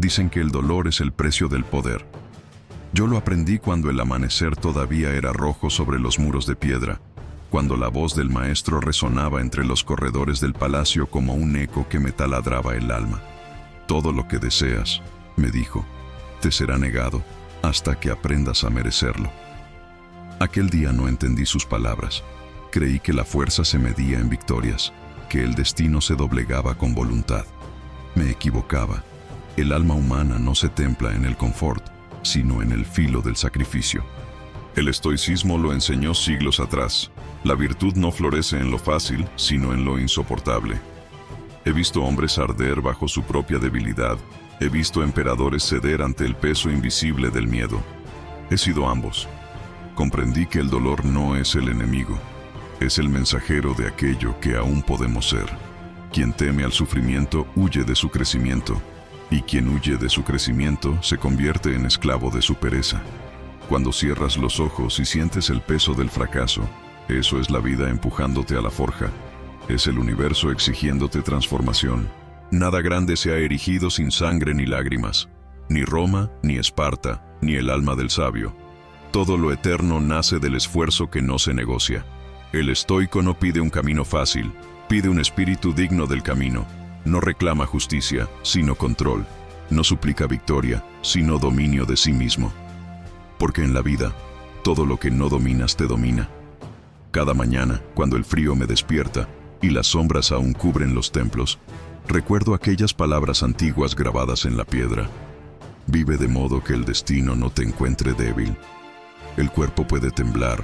Dicen que el dolor es el precio del poder. Yo lo aprendí cuando el amanecer todavía era rojo sobre los muros de piedra, cuando la voz del maestro resonaba entre los corredores del palacio como un eco que me taladraba el alma. Todo lo que deseas, me dijo, te será negado hasta que aprendas a merecerlo. Aquel día no entendí sus palabras. Creí que la fuerza se medía en victorias, que el destino se doblegaba con voluntad. Me equivocaba. El alma humana no se templa en el confort, sino en el filo del sacrificio. El estoicismo lo enseñó siglos atrás. La virtud no florece en lo fácil, sino en lo insoportable. He visto hombres arder bajo su propia debilidad. He visto emperadores ceder ante el peso invisible del miedo. He sido ambos. Comprendí que el dolor no es el enemigo. Es el mensajero de aquello que aún podemos ser. Quien teme al sufrimiento huye de su crecimiento, y quien huye de su crecimiento se convierte en esclavo de su pereza. Cuando cierras los ojos y sientes el peso del fracaso, eso es la vida empujándote a la forja. Es el universo exigiéndote transformación. Nada grande se ha erigido sin sangre ni lágrimas. Ni Roma, ni Esparta, ni el alma del sabio. Todo lo eterno nace del esfuerzo que no se negocia. El estoico no pide un camino fácil, pide un espíritu digno del camino. No reclama justicia, sino control. No suplica victoria, sino dominio de sí mismo. Porque en la vida, todo lo que no dominas te domina. Cada mañana, cuando el frío me despierta y las sombras aún cubren los templos, recuerdo aquellas palabras antiguas grabadas en la piedra. Vive de modo que el destino no te encuentre débil. El cuerpo puede temblar,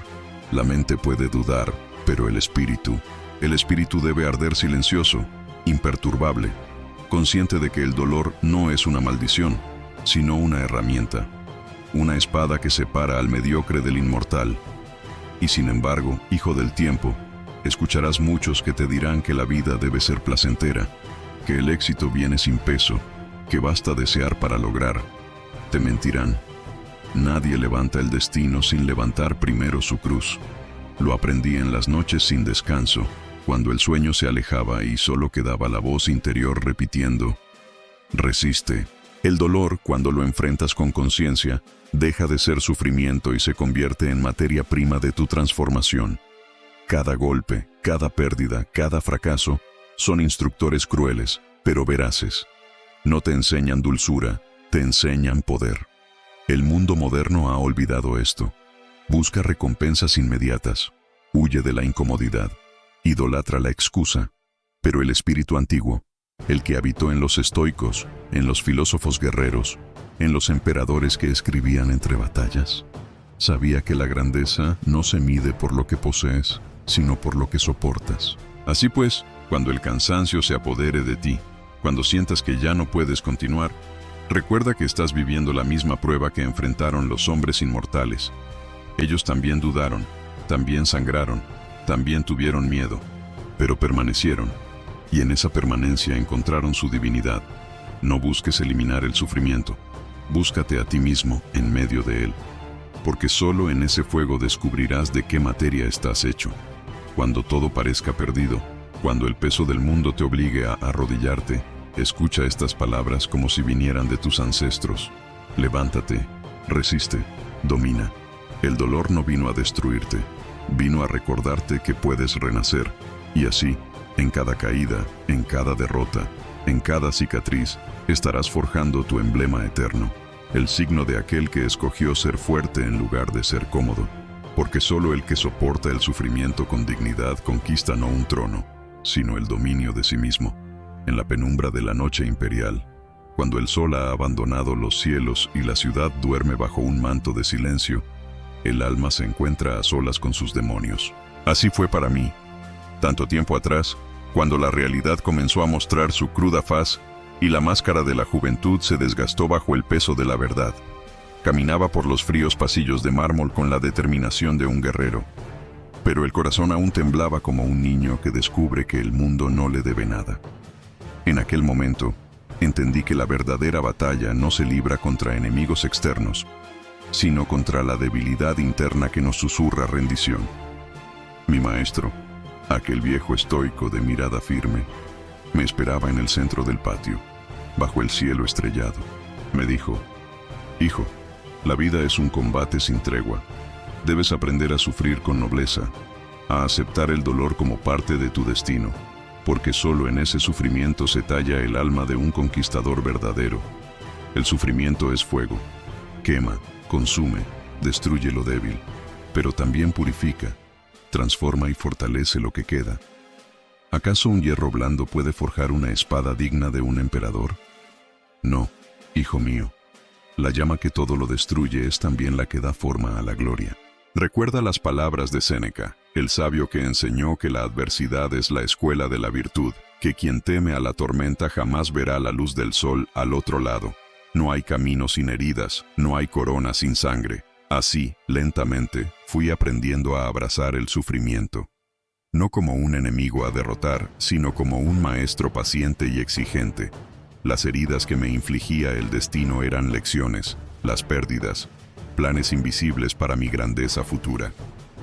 la mente puede dudar, pero el espíritu debe arder silencioso, imperturbable, consciente de que el dolor no es una maldición, sino una herramienta, una espada que separa al mediocre del inmortal. Y sin embargo, hijo del tiempo, escucharás muchos que te dirán que la vida debe ser placentera, que el éxito viene sin peso, que basta desear para lograr. Te mentirán. Nadie levanta el destino sin levantar primero su cruz. Lo aprendí en las noches sin descanso, cuando el sueño se alejaba y solo quedaba la voz interior repitiendo: resiste. El dolor, cuando lo enfrentas con conciencia, deja de ser sufrimiento y se convierte en materia prima de tu transformación. Cada golpe, cada pérdida, cada fracaso son instructores crueles, pero veraces. No te enseñan dulzura, te enseñan poder. El mundo moderno ha olvidado esto. Busca recompensas inmediatas, huye de la incomodidad, idolatra la excusa. Pero el espíritu antiguo, el que habitó en los estoicos, en los filósofos guerreros, en los emperadores que escribían entre batallas, sabía que la grandeza no se mide por lo que posees, sino por lo que soportas. Así pues, cuando el cansancio se apodere de ti, cuando sientas que ya no puedes continuar, recuerda que estás viviendo la misma prueba que enfrentaron los hombres inmortales. Ellos también dudaron, también sangraron, también tuvieron miedo, pero permanecieron, y en esa permanencia encontraron su divinidad. No busques eliminar el sufrimiento, búscate a ti mismo en medio de él, porque solo en ese fuego descubrirás de qué materia estás hecho. Cuando todo parezca perdido, cuando el peso del mundo te obligue a arrodillarte, escucha estas palabras como si vinieran de tus ancestros. Levántate, resiste, domina. El dolor no vino a destruirte, vino a recordarte que puedes renacer, y así, en cada caída, en cada derrota, en cada cicatriz, estarás forjando tu emblema eterno, el signo de aquel que escogió ser fuerte en lugar de ser cómodo, porque solo el que soporta el sufrimiento con dignidad conquista no un trono, sino el dominio de sí mismo. En la penumbra de la noche imperial, cuando el sol ha abandonado los cielos y la ciudad duerme bajo un manto de silencio, el alma se encuentra a solas con sus demonios. Así fue para mí. Tanto tiempo atrás, cuando la realidad comenzó a mostrar su cruda faz y la máscara de la juventud se desgastó bajo el peso de la verdad. Caminaba por los fríos pasillos de mármol con la determinación de un guerrero, pero el corazón aún temblaba como un niño que descubre que el mundo no le debe nada. En aquel momento, entendí que la verdadera batalla no se libra contra enemigos externos, sino contra la debilidad interna que nos susurra rendición. Mi maestro, aquel viejo estoico de mirada firme, me esperaba en el centro del patio, bajo el cielo estrellado. Me dijo: hijo, la vida es un combate sin tregua. Debes aprender a sufrir con nobleza, a aceptar el dolor como parte de tu destino, porque solo en ese sufrimiento se talla el alma de un conquistador verdadero. El sufrimiento es fuego, quema, consume, destruye lo débil, pero también purifica, transforma y fortalece lo que queda. ¿Acaso un hierro blando puede forjar una espada digna de un emperador? No, hijo mío. La llama que todo lo destruye es también la que da forma a la gloria. Recuerda las palabras de Séneca, el sabio que enseñó que la adversidad es la escuela de la virtud, que quien teme a la tormenta jamás verá la luz del sol al otro lado. No hay camino sin heridas, no hay corona sin sangre. Así, lentamente, fui aprendiendo a abrazar el sufrimiento. No como un enemigo a derrotar, sino como un maestro paciente y exigente. Las heridas que me infligía el destino eran lecciones, las pérdidas, planes invisibles para mi grandeza futura.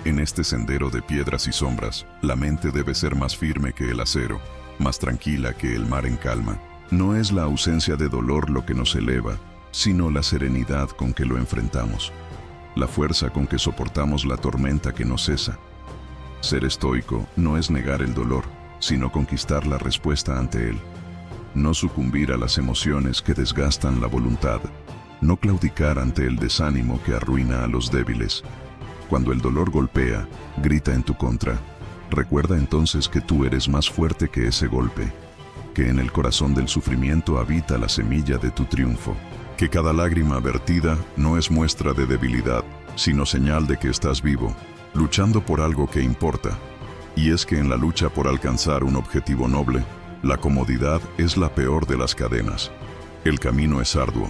En este sendero de piedras y sombras, la mente debe ser más firme que el acero, más tranquila que el mar en calma. No es la ausencia de dolor lo que nos eleva, sino la serenidad con que lo enfrentamos, la fuerza con que soportamos la tormenta que no cesa. Ser estoico no es negar el dolor, sino conquistar la respuesta ante él. No sucumbir a las emociones que desgastan la voluntad, no claudicar ante el desánimo que arruina a los débiles. Cuando el dolor golpea, grita en tu contra. Recuerda entonces que tú eres más fuerte que ese golpe, que en el corazón del sufrimiento habita la semilla de tu triunfo, que cada lágrima vertida no es muestra de debilidad, sino señal de que estás vivo, luchando por algo que importa. Y es que en la lucha por alcanzar un objetivo noble, la comodidad es la peor de las cadenas. El camino es arduo,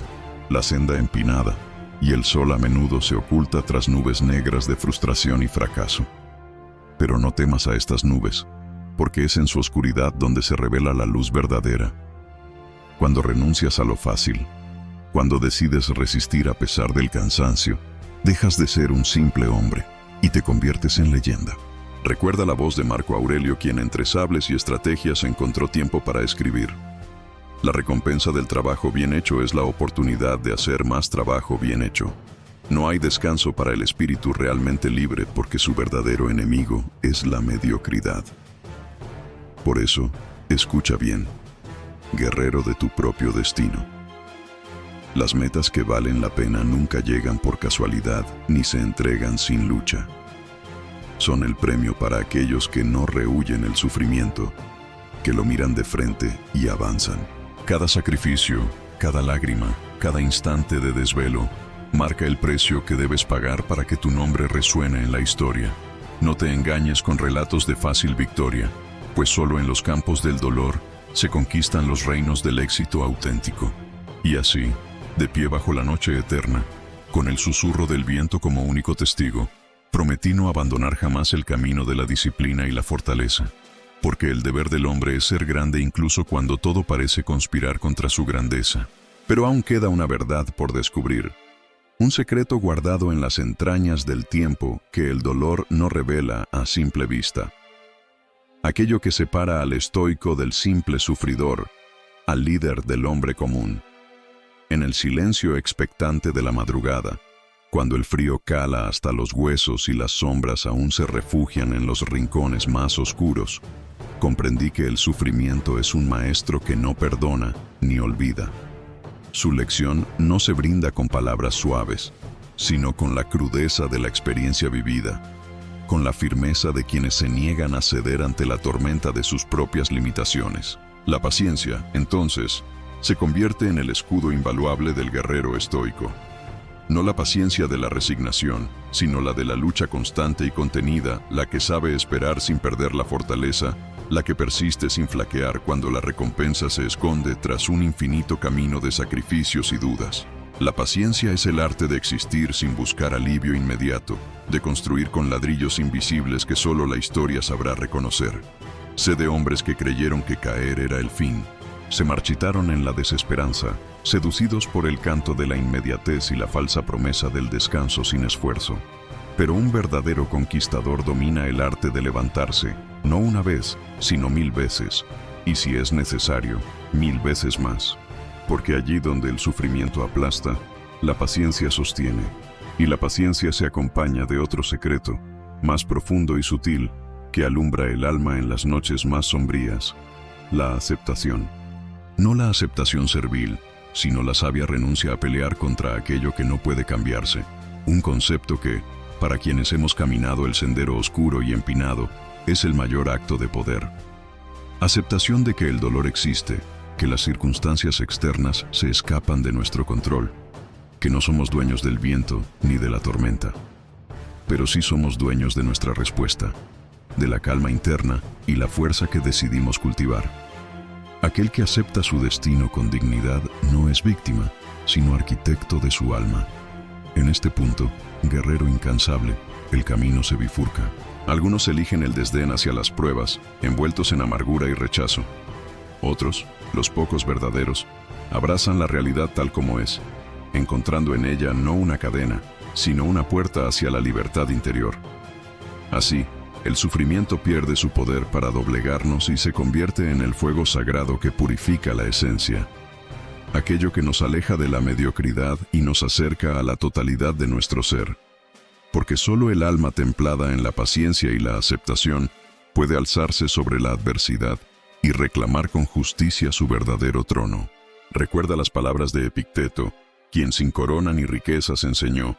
la senda empinada, y el sol a menudo se oculta tras nubes negras de frustración y fracaso. Pero no temas a estas nubes, porque es en su oscuridad donde se revela la luz verdadera. Cuando renuncias a lo fácil, cuando decides resistir a pesar del cansancio, dejas de ser un simple hombre y te conviertes en leyenda. Recuerda la voz de Marco Aurelio, quien entre sables y estrategias encontró tiempo para escribir: la recompensa del trabajo bien hecho es la oportunidad de hacer más trabajo bien hecho. No hay descanso para el espíritu realmente libre, porque su verdadero enemigo es la mediocridad. Por eso, escucha bien, guerrero de tu propio destino. Las metas que valen la pena nunca llegan por casualidad ni se entregan sin lucha. Son el premio para aquellos que no rehúyen el sufrimiento, que lo miran de frente y avanzan. Cada sacrificio, cada lágrima, cada instante de desvelo, marca el precio que debes pagar para que tu nombre resuene en la historia. No te engañes con relatos de fácil victoria, pues solo en los campos del dolor se conquistan los reinos del éxito auténtico. Y así, de pie bajo la noche eterna, con el susurro del viento como único testigo, prometí no abandonar jamás el camino de la disciplina y la fortaleza, porque el deber del hombre es ser grande incluso cuando todo parece conspirar contra su grandeza. Pero aún queda una verdad por descubrir, un secreto guardado en las entrañas del tiempo que el dolor no revela a simple vista. Aquello que separa al estoico del simple sufridor, al líder del hombre común. En el silencio expectante de la madrugada, cuando el frío cala hasta los huesos y las sombras aún se refugian en los rincones más oscuros, comprendí que el sufrimiento es un maestro que no perdona ni olvida. Su lección no se brinda con palabras suaves, sino con la crudeza de la experiencia vivida, con la firmeza de quienes se niegan a ceder ante la tormenta de sus propias limitaciones. La paciencia, entonces, se convierte en el escudo invaluable del guerrero estoico. No la paciencia de la resignación, sino la de la lucha constante y contenida, la que sabe esperar sin perder la fortaleza, la que persiste sin flaquear cuando la recompensa se esconde tras un infinito camino de sacrificios y dudas. La paciencia es el arte de existir sin buscar alivio inmediato, de construir con ladrillos invisibles que solo la historia sabrá reconocer. Sé de hombres que creyeron que caer era el fin. Se marchitaron en la desesperanza, seducidos por el canto de la inmediatez y la falsa promesa del descanso sin esfuerzo. Pero un verdadero conquistador domina el arte de levantarse, no una vez, sino 1000 veces, y si es necesario, 1000 veces más. Porque allí donde el sufrimiento aplasta, la paciencia sostiene, y la paciencia se acompaña de otro secreto, más profundo y sutil, que alumbra el alma en las noches más sombrías: la aceptación. No la aceptación servil, sino la sabia renuncia a pelear contra aquello que no puede cambiarse, un concepto que, para quienes hemos caminado el sendero oscuro y empinado, es el mayor acto de poder. Aceptación de que el dolor existe, que las circunstancias externas se escapan de nuestro control, que no somos dueños del viento ni de la tormenta, pero sí somos dueños de nuestra respuesta, de la calma interna y la fuerza que decidimos cultivar. Aquel que acepta su destino con dignidad no es víctima, sino arquitecto de su alma. En este punto, guerrero incansable, el camino se bifurca. Algunos eligen el desdén hacia las pruebas, envueltos en amargura y rechazo. Otros, los pocos verdaderos, abrazan la realidad tal como es, encontrando en ella no una cadena, sino una puerta hacia la libertad interior. Así, el sufrimiento pierde su poder para doblegarnos y se convierte en el fuego sagrado que purifica la esencia, aquello que nos aleja de la mediocridad y nos acerca a la totalidad de nuestro ser. Porque solo el alma templada en la paciencia y la aceptación puede alzarse sobre la adversidad y reclamar con justicia su verdadero trono. Recuerda las palabras de Epicteto, quien sin corona ni riquezas enseñó: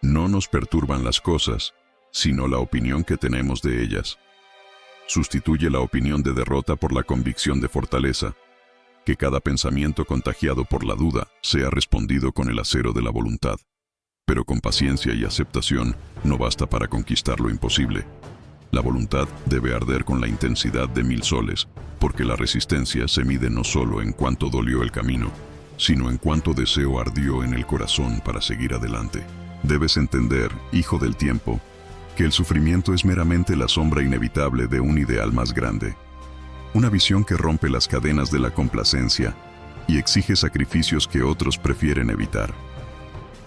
no nos perturban las cosas, sino la opinión que tenemos de ellas. Sustituye la opinión de derrota por la convicción de fortaleza. Que cada pensamiento contagiado por la duda sea respondido con el acero de la voluntad. Pero con paciencia y aceptación no basta para conquistar lo imposible. La voluntad debe arder con la intensidad de 1000 soles, porque la resistencia se mide no solo en cuánto dolió el camino, sino en cuánto deseo ardió en el corazón para seguir adelante. Debes entender, hijo del tiempo, que el sufrimiento es meramente la sombra inevitable de un ideal más grande. Una visión que rompe las cadenas de la complacencia y exige sacrificios que otros prefieren evitar.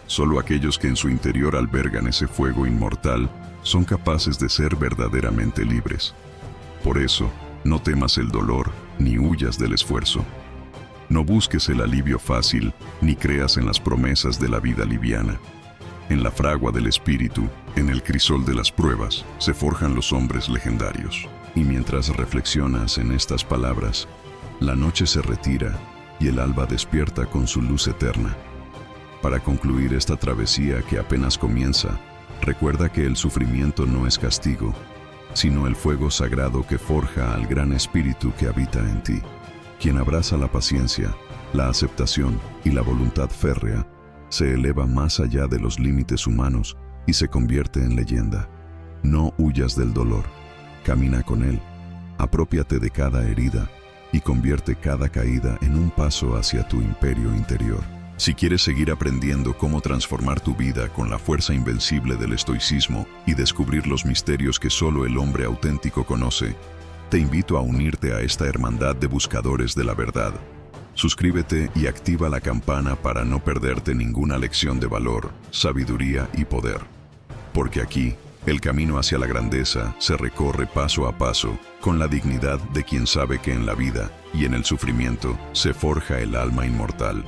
Solo aquellos que en su interior albergan ese fuego inmortal son capaces de ser verdaderamente libres. Por eso, no temas el dolor, ni huyas del esfuerzo. No busques el alivio fácil, ni creas en las promesas de la vida liviana. En la fragua del espíritu, en el crisol de las pruebas, se forjan los hombres legendarios. Y mientras reflexionas en estas palabras, la noche se retira y el alba despierta con su luz eterna. Para concluir esta travesía que apenas comienza, recuerda que el sufrimiento no es castigo, sino el fuego sagrado que forja al gran espíritu que habita en ti. Quien abraza la paciencia, la aceptación y la voluntad férrea, se eleva más allá de los límites humanos y se convierte en leyenda. No huyas del dolor, camina con él, aprópiate de cada herida y convierte cada caída en un paso hacia tu imperio interior. Si quieres seguir aprendiendo cómo transformar tu vida con la fuerza invencible del estoicismo y descubrir los misterios que solo el hombre auténtico conoce, te invito a unirte a esta hermandad de buscadores de la verdad. Suscríbete y activa la campana para no perderte ninguna lección de valor, sabiduría y poder. Porque aquí, el camino hacia la grandeza se recorre paso a paso, con la dignidad de quien sabe que en la vida y en el sufrimiento se forja el alma inmortal.